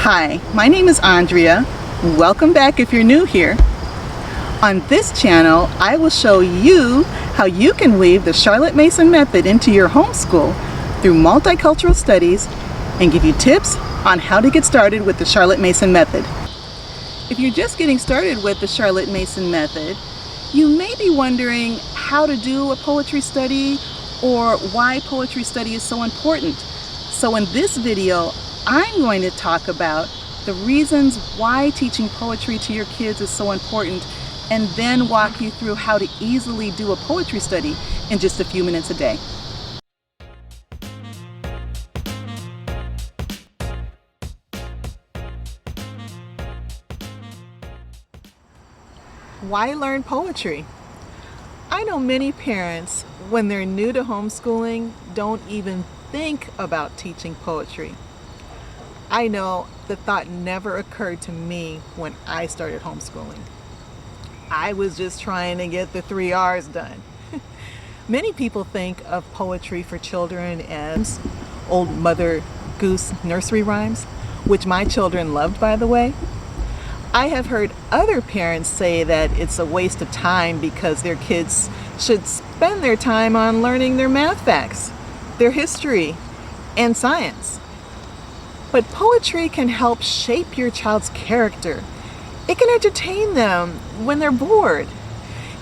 Hi, my name is Andria. Welcome back if you're new here. On this channel, I will show you how you can weave the Charlotte Mason method into your homeschool through multicultural studies and give you tips on how to get started with the Charlotte Mason method. If you're just getting started with the Charlotte Mason method, you may be wondering how to do a poetry study or why poetry study is so important. So in this video, I'm going to talk about the reasons why teaching poetry to your kids is so important, and then walk you through how to easily do a poetry study in just a few minutes a day. Why learn poetry? I know many parents, when they're new to homeschooling, don't even think about teaching poetry. I know the thought never occurred to me when I started homeschooling. I was just trying to get the 3 R's done. Many people think of poetry for children as old Mother Goose nursery rhymes, which my children loved, by the way. I have heard other parents say that it's a waste of time because their kids should spend their time on learning their math facts, their history, and science. But poetry can help shape your child's character. It can entertain them when they're bored.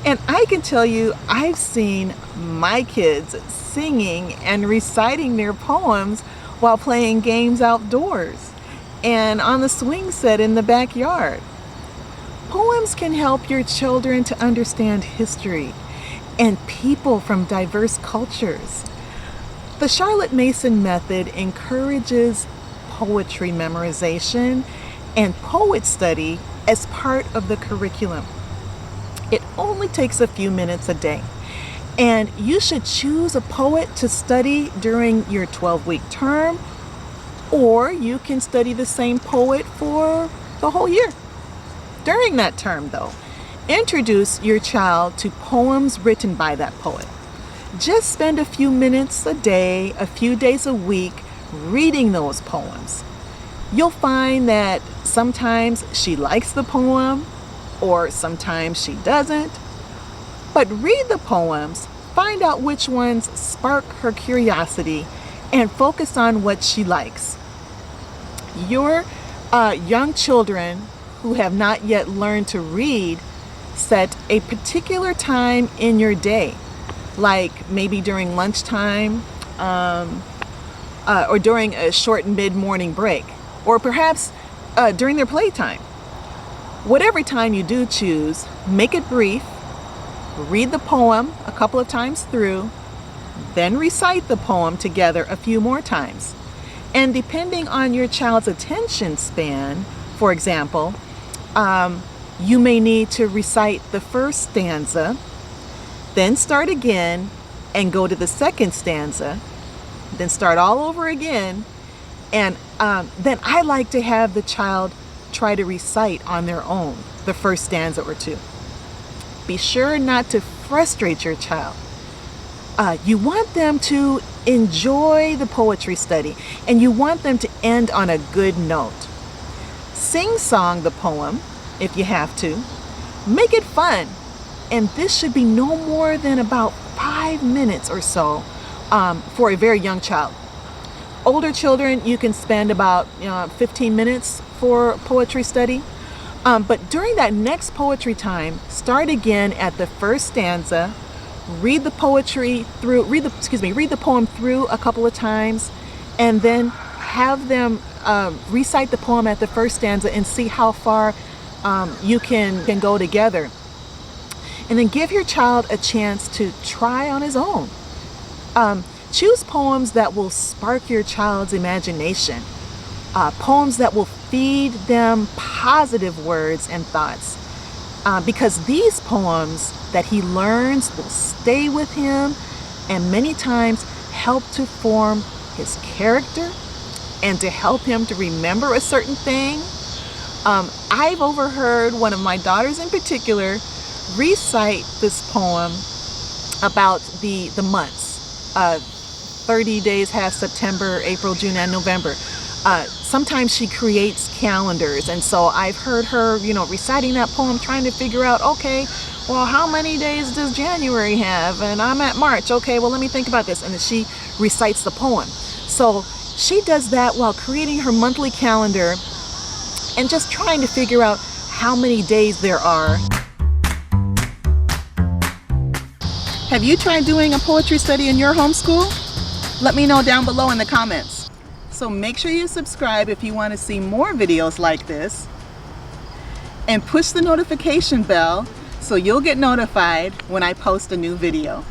And I can tell you, I've seen my kids singing and reciting their poems while playing games outdoors and on the swing set in the backyard. Poems can help your children to understand history and people from diverse cultures. The Charlotte Mason method encourages poetry memorization and poet study as part of the curriculum. It only takes a few minutes a day, and you should choose a poet to study during your 12-week term, or you can study the same poet for the whole year. During that term, though, introduce your child to poems written by that poet. Just spend a few minutes a day, a few days a week, reading those poems. You'll find that sometimes she likes the poem, or sometimes she doesn't. But read the poems, find out which ones spark her curiosity, and focus on what she likes. Your young children who have not yet learned to read, set a particular time in your day, like maybe during lunchtime, or during a short mid-morning break, or perhaps during their playtime. Whatever time you do choose, make it brief, read the poem a couple of times through, then recite the poem together a few more times. And depending on your child's attention span, for example, you may need to recite the first stanza, then start again and go to the second stanza, then start all over again, and then I like to have the child try to recite on their own the first stanza or two. Be sure not to frustrate your child. You want them to enjoy the poetry study, and you want them to end on a good note. Sing-song the poem if you have to. Make it fun, and this should be no more than about 5 minutes or so for a very young child. Older children, you can spend about 15 minutes for poetry study. But during that next poetry time, start again at the first stanza, read the poem through a couple of times, and then have them recite the poem at the first stanza and see how far you can go together. And then give your child a chance to try on his own. Choose poems that will spark your child's imagination, poems that will feed them positive words and thoughts, because these poems that he learns will stay with him and many times help to form his character and to help him to remember a certain thing. I've overheard one of my daughters in particular recite this poem about the months. 30 days has September, April, June, and November. Sometimes she creates calendars, and so I've heard her, reciting that poem, trying to figure out, okay, well, how many days does January have? And I'm at March. Okay, well, let me think about this. And then she recites the poem. So she does that while creating her monthly calendar and just trying to figure out how many days there are. Have you tried doing a poetry study in your homeschool? Let me know down below in the comments. So make sure you subscribe if you want to see more videos like this, and push the notification bell so you'll get notified when I post a new video.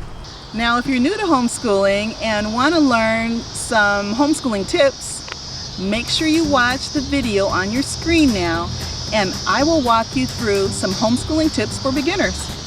Now, if you're new to homeschooling and want to learn some homeschooling tips, make sure you watch the video on your screen now, and I will walk you through some homeschooling tips for beginners.